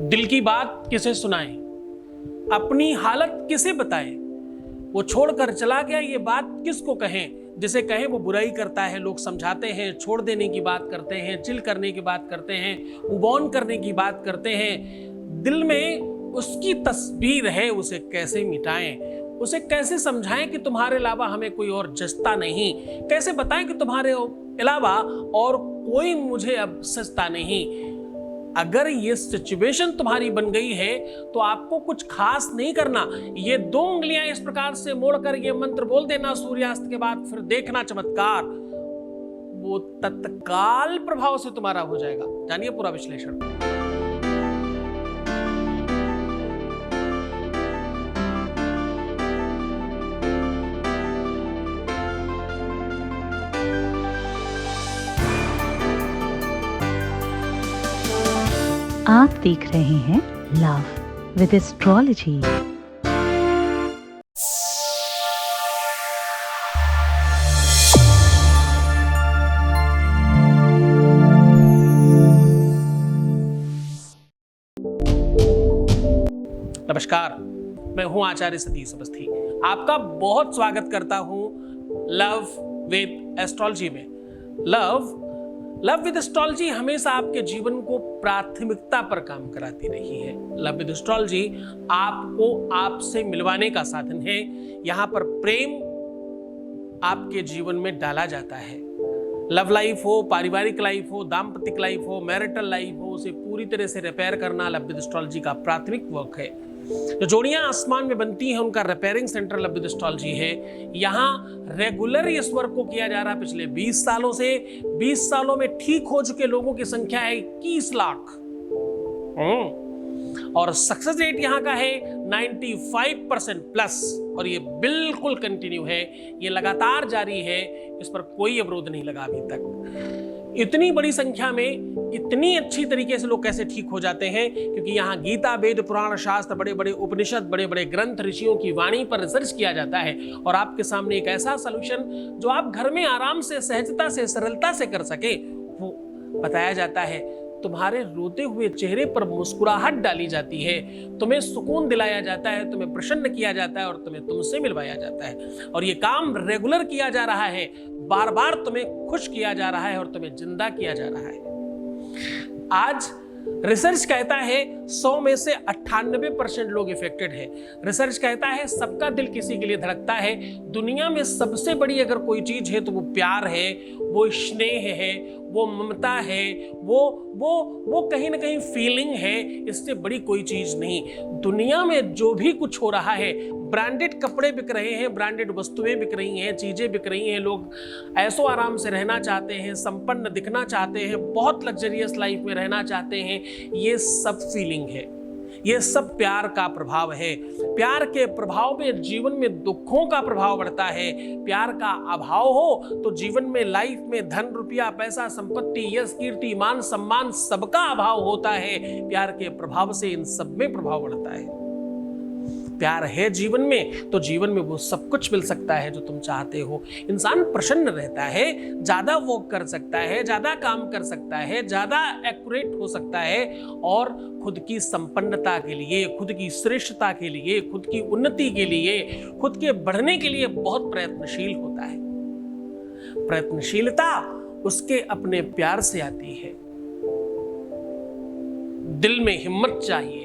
दिल की बात किसे सुनाएं, अपनी हालत किसे बताएं, वो छोड़कर चला गया ये बात किसको कहें। जिसे कहें वो बुराई करता है, लोग समझाते हैं, छोड़ देने की बात करते हैं, चिल करने की बात करते हैं, मूव ऑन करने की बात करते हैं। दिल में उसकी तस्वीर है, उसे कैसे मिटाएं, उसे कैसे समझाएं कि तुम्हारे अलावा हमें कोई और जचता नहीं, कैसे बताएं कि तुम्हारे अलावा और कोई मुझे अब सजता नहीं। अगर ये सिचुएशन तुम्हारी बन गई है तो आपको कुछ खास नहीं करना, ये 2 उंगलियां इस प्रकार से मोड़कर ये मंत्र बोल देना सूर्यास्त के बाद, फिर देखना चमत्कार, वो तत्काल प्रभाव से तुम्हारा हो जाएगा। जानिए पूरा विश्लेषण। आप देख रहे हैं लव विद एस्ट्रोलॉजी। नमस्कार, मैं हूं आचार्य सतीश अवस्थी। आपका बहुत स्वागत करता हूं लव विद एस्ट्रोलॉजी में। लव विद एस्ट्रोलॉजी हमेशा आपके जीवन को प्राथमिकता पर काम कराती रही है। लव विद एस्ट्रोलॉजी आपको आपसे मिलवाने का साधन है। यहां पर प्रेम आपके जीवन में डाला जाता है। लव लाइफ हो, पारिवारिक लाइफ हो, दाम्पतिक लाइफ हो, मैरिटल लाइफ हो, उसे पूरी तरह से रिपेयर करना लव विद एस्ट्रोलॉजी का प्राथमिक वर्क है। जो जोड़ियां आसमान में बनती हैं उनका repairing centre love with astrology है। यहाँ रेगुलर इस वर्क को किया जा रहा है पिछले 20 सालों से। 20 सालों में ठीक हो चुके लोगों की संख्या है 21 लाख और सक्सेस रेट यहाँ का है 95% प्लस, और ये बिल्कुल कंटिन्यू है, ये लगातार जारी है, इस पर कोई अवरोध नहीं लगा अभी तक। इतनी बड़ी संख्या में इतनी अच्छी तरीके से लोग कैसे ठीक हो जाते हैं? क्योंकि यहाँ गीता, वेद, पुराण, शास्त्र, बड़े बड़े उपनिषद, बड़े बड़े ग्रंथ, ऋषियों की वाणी पर रिसर्च किया जाता है और आपके सामने एक ऐसा सॉल्यूशन जो आप घर में आराम से, सहजता से, सरलता से कर सके, वो बताया जाता है। तुम्हारे रोते हुए चेहरे पर मुस्कुराहट डाली जाती है, तुम्हें सुकून दिलाया जाता है, तुम्हें प्रसन्न किया जाता है और तुम्हें तुमसे मिलवाया जाता है। और ये काम रेगुलर किया जा रहा है, बार बार तुम्हें खुश किया जा रहा है और तुम्हें जिंदा किया जा रहा है। आज रिसर्च कहता है 100 में से 98% लोग इफेक्टेड है। रिसर्च कहता है सबका दिल किसी के लिए धड़कता है। दुनिया में सबसे बड़ी अगर कोई चीज है तो वो प्यार है, वो स्नेह है, वो ममता है, वो कहीं ना कहीं फीलिंग है। इससे बड़ी कोई चीज नहीं। दुनिया में जो भी कुछ हो रहा है, ब्रांडेड कपड़े बिक रहे हैं, ब्रांडेड वस्तुएं बिक रही हैं, चीजें बिक रही हैं, लोग ऐसो आराम से रहना चाहते हैं, संपन्न दिखना चाहते हैं, बहुत लग्जरियस लाइफ में रहना चाहते हैं। ये सब फीलिंग है, ये सब प्यार का प्रभाव है। प्यार के प्रभाव में जीवन में दुखों का प्रभाव बढ़ता है। प्यार का अभाव हो तो जीवन में, लाइफ में धन, रुपया, पैसा, संपत्ति, यश, कीर्ति, मान, सम्मान, सबका अभाव होता है। प्यार के प्रभाव से इन सब में प्रभाव बढ़ता है। प्यार है जीवन में तो जीवन में वो सब कुछ मिल सकता है जो तुम चाहते हो। इंसान प्रसन्न रहता है, ज्यादा वॉक कर सकता है, ज्यादा काम कर सकता है, ज्यादा एक्यूरेट हो सकता है और खुद की संपन्नता के लिए, खुद की श्रेष्ठता के लिए, खुद की उन्नति के लिए, खुद के बढ़ने के लिए बहुत प्रयत्नशील होता है। प्रयत्नशीलता उसके अपने प्यार से आती है। दिल में हिम्मत चाहिए,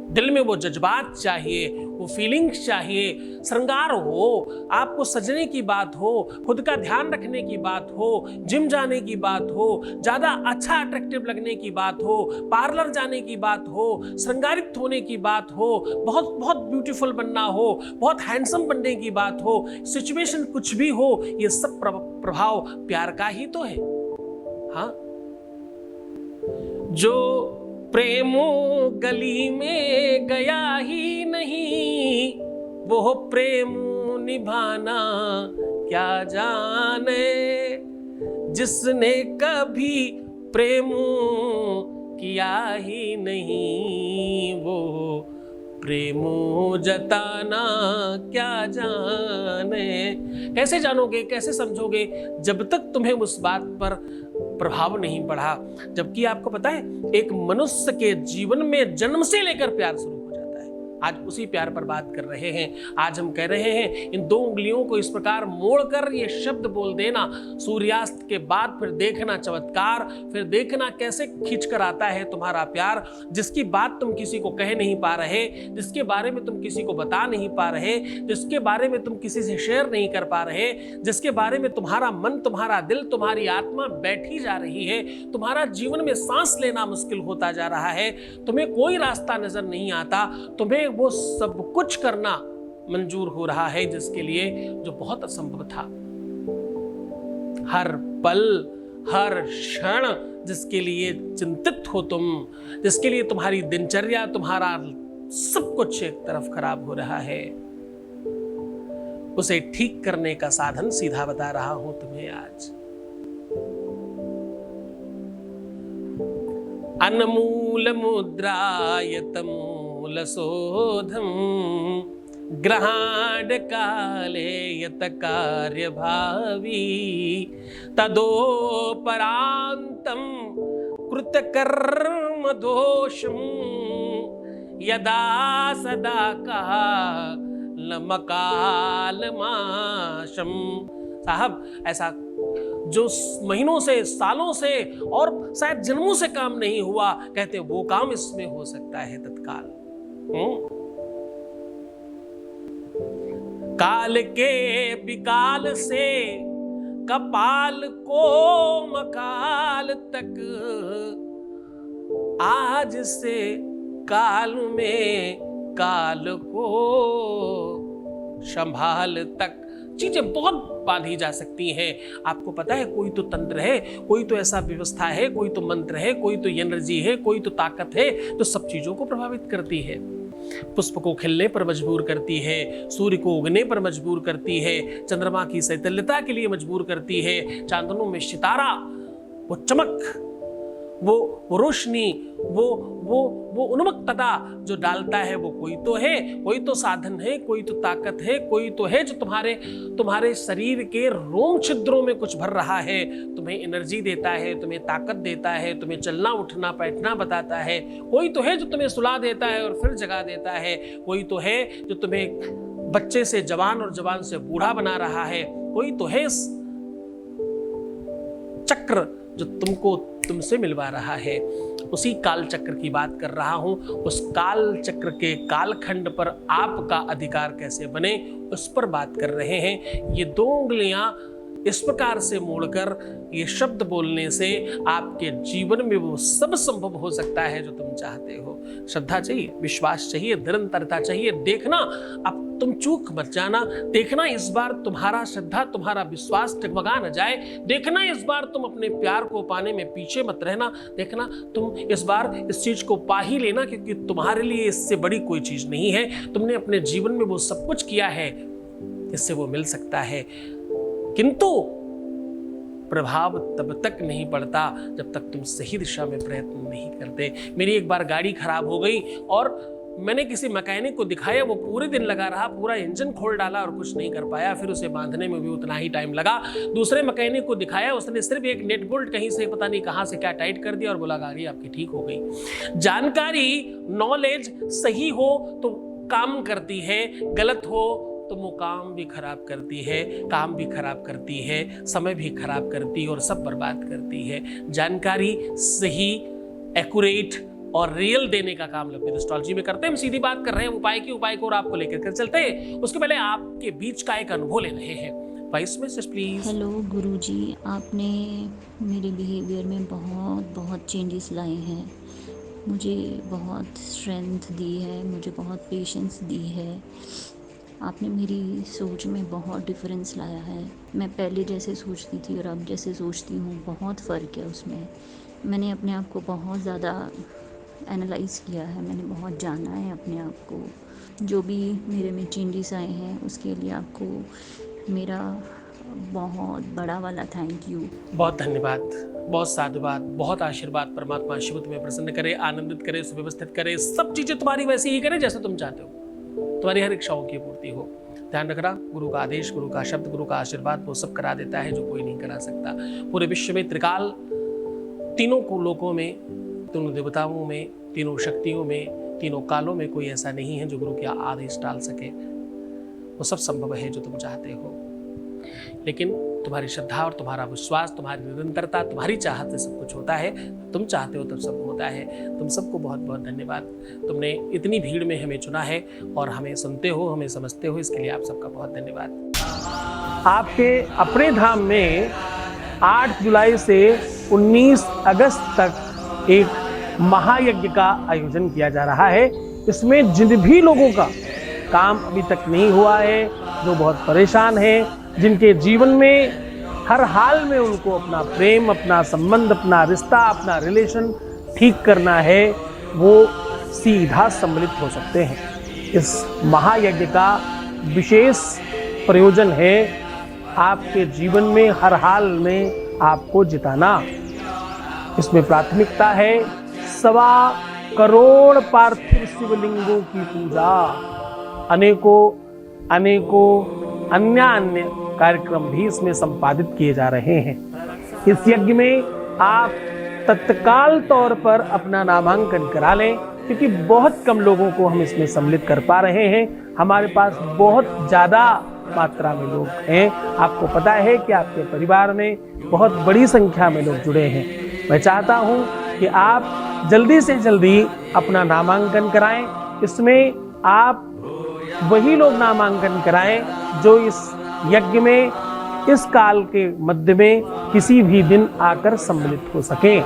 दिल में वो जज्बात चाहिए, वो फीलिंग्स चाहिए, श्रृंगार हो, आपको सजने की बात हो, खुद का ध्यान रखने की बात हो, जिम जाने की बात हो, ज्यादा अच्छा अट्रैक्टिव लगने की बात हो, पार्लर जाने की बात हो, श्रृंगारित होने की बात हो, बहुत बहुत ब्यूटीफुल बनना हो, बहुत हैंडसम बनने की बात हो, सिचुएशन कुछ भी हो, ये सब प्रभाव प्यार का ही तो है। हाँ, जो प्रेम गली में गया ही नहीं, वो प्रेम निभाना क्या जाने। जिसने कभी प्रेम किया ही नहीं, वो प्रेम जताना क्या जाने। कैसे जानोगे, कैसे समझोगे? जब तक तुम्हें उस बात पर प्रभाव नहीं बढ़ा। जबकि आपको पता है, एक मनुष्य के जीवन में जन्म से लेकर प्यार शुरू हो जाता है। आज उसी प्यार पर बात कर रहे हैं। आज हम कह रहे हैं, इन 2 उंगलियों को इस प्रकार मोड़कर ये शब्द बोल देना, सूर्यास्त के बाद फिर देखना चमत्कार, फिर देखना कैसे खींच कर आता है तुम्हारा प्यार, जिसकी बात तुम किसी को कह नहीं पा रहे, जिसके बारे में तुम किसी को बता नहीं पा रहे, जिसके बारे में तुम किसी से शेयर नहीं कर पा रहे, जिसके बारे में तुम्हारा मन, तुम्हारा दिल, तुम्हारी आत्मा बैठी जा रही है, तुम्हारा जीवन में सांस लेना मुश्किल होता जा रहा है, तुम्हें कोई रास्ता नजर नहीं आता, तुम्हें वो सब कुछ करना मंजूर हो रहा है जिसके लिए जो बहुत असंभव था। हर पल, हर क्षण जिसके लिए चिंतित हो तुम, जिसके लिए तुम्हारी दिनचर्या, तुम्हारा सब कुछ एक तरफ खराब हो रहा है, उसे ठीक करने का साधन सीधा बता रहा हूं तुम्हें आज। अनमूल मुद्रायतम मूलशोधम ग्रहाण काले यत कार्यभावी तदोपरांतम कृतकर्म दोषम यदा सदा कालमकालमाशम। साहब, ऐसा जो महीनों से, सालों से और शायद जन्मों से काम नहीं हुआ, कहते वो काम इसमें हो सकता है तत्काल। काल के विकाल से कपाल को मकाल तक, आज से काल में काल को संभाल तक। चीजें बहुत बांधी जा सकती हैं। आपको पता है, कोई तो तंत्र है, कोई तो ऐसा व्यवस्था है, कोई तो मंत्र है, कोई तो एनर्जी है, कोई तो ताकत है जो सब चीजों को प्रभावित करती है। पुष्प को खिलने पर मजबूर करती है, सूर्य को उगने पर मजबूर करती है, चंद्रमा की शीतलता के लिए मजबूर करती है, चांदनों में सितारा, वो चमक, वो रोशनी, वो उन्मत्तता जो डालता है, वो कोई तो है, कोई तो साधन है, कोई तो ताकत है, कोई तो है जो तुम्हारे शरीर के रोम छिद्रों में कुछ भर रहा है, तुम्हें एनर्जी देता है, तुम्हें ताकत देता है, तुम्हें चलना उठना बैठना बताता है। कोई तो है जो तुम्हें सुला देता है और फिर जगा देता है। कोई तो है जो तुम्हें बच्चे से जवान और जवान से बूढ़ा बना रहा है। कोई तो है चक्र जो तुमसे मिलवा रहा है। उसी काल चक्र की बात कर रहा हूं। उस काल चक्र के कालखंड पर आपका अधिकार कैसे बने, उस पर बात कर रहे हैं। ये 2 उंगलियां इस प्रकार से मोड़कर ये शब्द बोलने से आपके जीवन में वो सब संभव हो सकता है जो तुम चाहते हो। श्रद्धा चाहिए, विश्वास चाहिए, निरंतरता चाहिए। देखना, अब तुम चूक मत जाना। देखना इस बार तुम्हारा श्रद्धा, तुम्हारा विश्वास डगमगा न जाए। देखना इस बार तुम अपने प्यार को पाने में पीछे मत रहना। देखना तुम इस बार इस चीज को पा ही लेना, क्योंकि तुम्हारे लिए इससे बड़ी कोई चीज नहीं है। तुमने अपने जीवन में वो सब कुछ किया है, इससे वो मिल सकता है। किंतु प्रभाव तब तक नहीं पड़ता जब तक तुम सही दिशा में प्रयत्न नहीं करते। मेरी एक बार गाड़ी खराब हो गई और मैंने किसी मैकेनिक को दिखाया, वो पूरे दिन लगा रहा, पूरा इंजन खोल डाला और कुछ नहीं कर पाया। फिर उसे बांधने में भी उतना ही टाइम लगा। दूसरे मैकेनिक को दिखाया, उसने सिर्फ एक नेट बोल्ट कहीं से पता नहीं कहां से क्या टाइट कर दिया और बोला गाड़ी आपकी ठीक हो गई। जानकारी, नॉलेज सही हो तो काम करती है, गलत हो तो वो काम भी खराब करती है, काम भी खराब करती है, समय भी खराब करती है और सब बर्बाद करती है। जानकारी सही, एक्यूरेट और रियल देने का काम लंबी एस्ट्रोलॉजी में करते हैं। हम सीधी बात कर रहे हैं उपाय की, उपाय को और आपको लेकर कर चलते हैं। उसके पहले आपके बीच का एक अनुभव ले रहे हैं। Voice message please. हेलो गुरुजी, आपने मेरे बिहेवियर में बहुत चेंजेस लाए हैं। मुझे बहुत स्ट्रेंथ दी है, मुझे बहुत पेशेंस दी है। आपने मेरी सोच में बहुत डिफरेंस लाया है। मैं पहले जैसे सोचती थी और अब जैसे सोचती हूँ, बहुत फ़र्क है उसमें। मैंने अपने आप को बहुत ज़्यादा एनालाइज़ किया है, मैंने बहुत जाना है अपने आप को। जो भी मेरे में चेंजेस आए हैं उसके लिए आपको मेरा बहुत बड़ा वाला थैंक यू। बहुत धन्यवाद, बहुत साधुवाद, बहुत आशीर्वाद। परमात्मा शिव तुम्हें प्रसन्न करे, आनंदित करे, सुव्यवस्थित करे, सब चीज़ें तुम्हारी वैसी ही करे जैसे तुम चाहते हो, तुम्हारी हर इच्छाओं की पूर्ति हो। ध्यान रखना, गुरु का आदेश, गुरु का शब्द, गुरु का आशीर्वाद वो सब करा देता है जो कोई नहीं करा सकता। पूरे विश्व में त्रिकाल तीनों को लोकों में, तीनों देवताओं में, तीनों शक्तियों में, तीनों कालों में कोई ऐसा नहीं है जो गुरु के आदेश टाल सके। वो सब संभव है जो तुम चाहते हो, लेकिन तुम्हारी श्रद्धा और तुम्हारा विश्वास, तुम्हारी निरंतरता, तुम्हारी चाहत से सब कुछ होता है। तुम चाहते हो तब सब होता है। तुम सबको बहुत बहुत धन्यवाद। तुमने इतनी भीड़ में हमें चुना है और हमें सुनते हो, हमें समझते हो, इसके लिए आप सबका बहुत धन्यवाद। आपके अपने धाम में 8 जुलाई से 19 अगस्त तक एक महायज्ञ का आयोजन किया जा रहा है। इसमें जिन भी लोगों का काम अभी तक नहीं हुआ है, जो बहुत परेशान हैं, जिनके जीवन में हर हाल में उनको अपना प्रेम, अपना संबंध, अपना रिश्ता, अपना रिलेशन ठीक करना है, वो सीधा सम्मिलित हो सकते हैं। इस महायज्ञ का विशेष प्रयोजन है आपके जीवन में हर हाल में आपको जिताना। इसमें प्राथमिकता है 1.25 करोड़ पार्थिव शिवलिंगों की पूजा। अनेकों अन्य कार्यक्रम भी इसमें संपादित किए जा रहे हैं। इस यज्ञ में आप तत्काल तौर पर अपना नामांकन करा लें, क्योंकि बहुत कम लोगों को हम इसमें सम्मिलित कर पा रहे हैं। हमारे पास बहुत ज़्यादा मात्रा में लोग हैं। आपको पता है कि आपके परिवार में बहुत बड़ी संख्या में लोग जुड़े हैं। मैं चाहता हूं कि आप जल्दी से जल्दी अपना नामांकन कराएं। इसमें आप वही लोग नामांकन कराएं जो इस यज्ञ में इस काल के मध्य में किसी भी दिन आकर सम्मिलित हो सकें।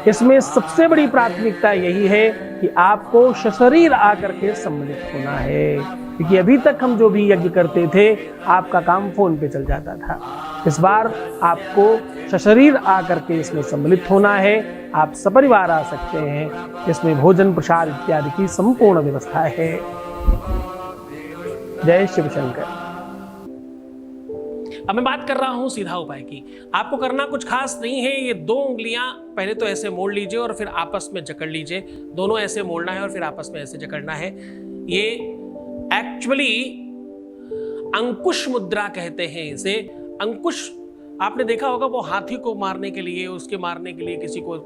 इसमें सबसे बड़ी प्राथमिकता यही है कि आपको सशरीर आकर के सम्मिलित होना है, क्योंकि अभी तक हम जो भी यज्ञ करते थे आपका काम फोन पे चल जाता था। इस बार आपको सशरीर आकर के इसमें सम्मिलित होना है। आप सपरिवार आ सकते हैं। इसमें भोजन प्रसाद इत्यादि की संपूर्ण व्यवस्था है। जय शिव शंकर। अब मैं बात कर रहा हूं सीधा उपाय की। आपको करना कुछ खास नहीं है। ये 2 उंगलियां पहले तो ऐसे मोड़ लीजिए और फिर आपस में जकड़ लीजिए। दोनों ऐसे मोड़ना है और फिर आपस में ऐसे जकड़ना है। ये एक्चुअली अंकुश मुद्रा कहते हैं इसे। अंकुश आपने देखा होगा, वो हाथी को मारने के लिए, उसके मारने के लिए, किसी को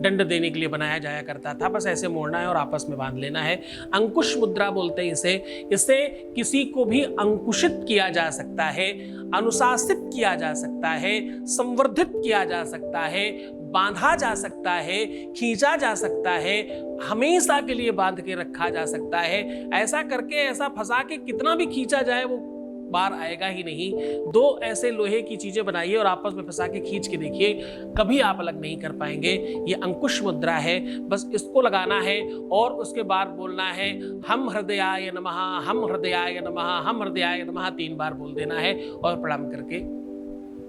दंड देने के लिए बनाया जाया करता था। बस ऐसे मोड़ना है और आपस में बांध लेना है। अंकुश मुद्रा बोलते हैं इसे। इससे किसी को भी अंकुशित किया जा सकता है, अनुशासित किया जा सकता है, संवर्धित किया जा सकता है, बांधा जा सकता है, खींचा जा सकता है, हमेशा के लिए बांध के रखा जा सकता है। ऐसा करके, ऐसा फंसा के कितना भी खींचा जाए वो बार आएगा ही नहीं। 2 ऐसे लोहे की चीजें बनाइए और आपस में फंसा के खींच के देखिए, कभी आप अलग नहीं कर पाएंगे। ये अंकुश मुद्रा है। बस इसको लगाना है और उसके बाद बोलना है हम हृदयाय नमः, हम हृदयाय नमः, हम हृदयाय नमः 3 बार बोल देना है और प्रणाम करके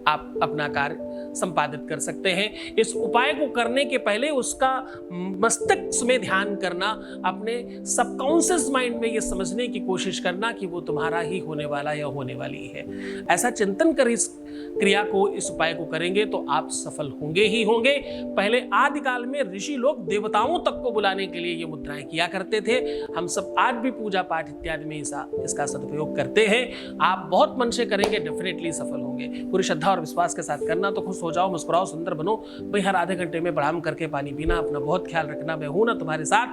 आप अपना कार्य संपादित कर सकते हैं। इस उपाय को करने के पहले उसका मस्तिष्क में ध्यान करना, अपने सबकॉन्शियस माइंड में ये समझने की कोशिश करना कि वो तुम्हारा ही होने वाला या होने वाली है। ऐसा चिंतन कर इस क्रिया को, इस उपाय को करेंगे तो आप सफल होंगे ही होंगे। पहले आदिकाल में ऋषि लोग देवताओं तक को बुलाने के लिए ये मुद्राएं किया करते थे। हम सब आज भी पूजा पाठ इत्यादि में इसका सदुपयोग करते हैं। आप बहुत मन से करेंगे, डेफिनेटली सफल होंगे। पूरी श्रद्धा और विश्वास के साथ करना। तो खुश हो जाओ, मुस्कुराओ, सुंदर बनो। भाई हर आधे घंटे में प्रणाम करके पानी पीना, अपना बहुत ख्याल रखना। मैं हूं ना तुम्हारे साथ,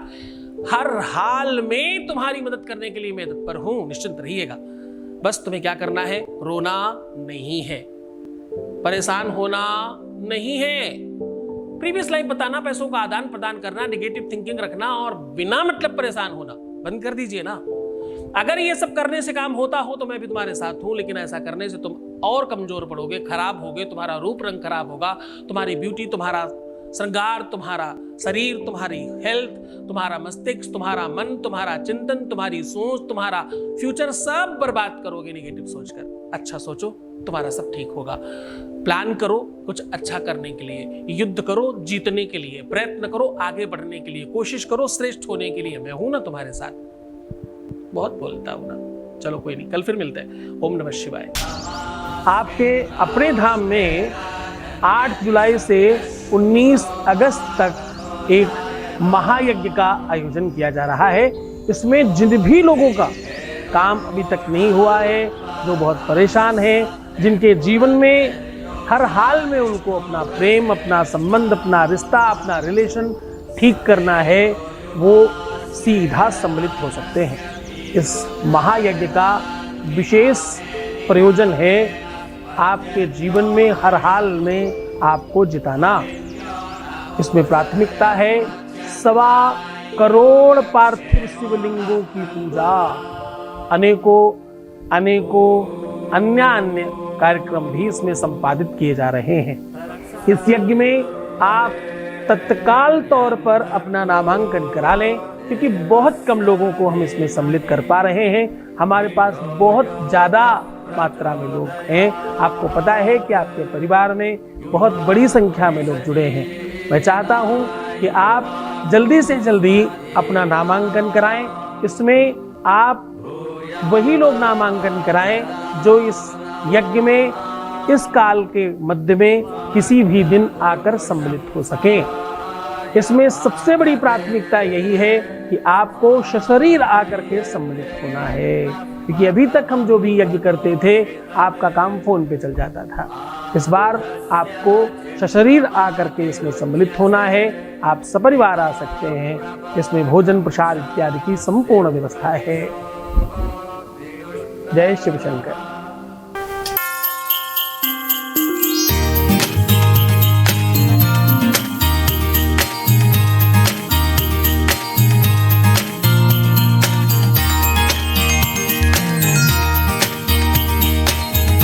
हर हाल में तुम्हारी मदद करने के लिए मैं तत्पर हूं। निश्चिंत रहिएगा। बस तुम्हें क्या करना है, रोना नहीं है, परेशान होना नहीं है, प्रीवियस लाइफ बताना, पैसों का आदान प्रदान करना, नेगेटिव थिंकिंग रखना और बिना मतलब परेशान होना बंद कर दीजिए ना। अगर ये सब करने से काम होता हो तो मैं भी तुम्हारे साथ हूं, लेकिन ऐसा करने से तुम और कमजोर पड़ोगे, खराब होगे, तुम्हारा रूप रंग खराब होगा, तुम्हारी ब्यूटी, तुम्हारा श्रृंगार, तुम्हारा शरीर, तुम्हारी हेल्थ, तुम्हारा मस्तिष्क, तुम्हारा मन, तुम्हारा चिंतन, तुम्हारी सोच, तुम्हारा फ्यूचर सब बर्बाद करोगे नेगेटिव सोचकर। अच्छा सोचो, तुम्हारा सब ठीक होगा। प्लान करो कुछ अच्छा करने के लिए, युद्ध करो जीतने के लिए, प्रयत्न करो आगे बढ़ने के लिए, कोशिश करो श्रेष्ठ होने के लिए। मैं हूं ना तुम्हारे साथ। बहुत बोलता हूं ना। चलो कोई नहीं, कल फिर मिलते हैं। ओम नमः शिवाय। आपके अपने धाम में 8 जुलाई से 19 अगस्त तक एक महायज्ञ का आयोजन किया जा रहा है। इसमें जिन भी लोगों का काम अभी तक नहीं हुआ है, जो बहुत परेशान हैं, जिनके जीवन में हर हाल में उनको अपना प्रेम, अपना संबंध, अपना रिश्ता, अपना रिलेशन ठीक करना है, वो सीधा सम्मिलित हो सकते हैं। इस महायज्ञ का विशेष प्रयोजन है आपके जीवन में हर हाल में आपको जिताना। इसमें प्राथमिकता है 1.25 करोड़ पार्थिव शिवलिंगों की पूजा, अनेकों अन्य कार्यक्रम भी इसमें संपादित किए जा रहे हैं। इस यज्ञ में आप तत्काल तौर पर अपना नामांकन करा लें, क्योंकि बहुत कम लोगों को हम इसमें सम्मिलित कर पा रहे हैं। हमारे पास बहुत ज़्यादा मात्रा में लोग हैं। आपको पता है कि आपके परिवार में बहुत बड़ी संख्या में लोग जुड़े हैं। मैं चाहता हूं कि आप जल्दी से जल्दी अपना नामांकन कराएं। इसमें आप वही लोग नामांकन कराएं जो इस यज्ञ में इस काल के मध्य में किसी भी दिन आकर सम्मिलित हो सकें। इसमें सबसे बड़ी प्राथमिकता यही है कि आपको सशरीर आकर के सम्मिलित होना है, क्योंकि अभी तक हम जो भी यज्ञ करते थे आपका काम फोन पे चल जाता था। इस बार आपको सशरीर आकर के इसमें सम्मिलित होना है। आप सपरिवार आ सकते हैं। इसमें भोजन प्रसाद इत्यादि की संपूर्ण व्यवस्था है। जय शिव शंकर।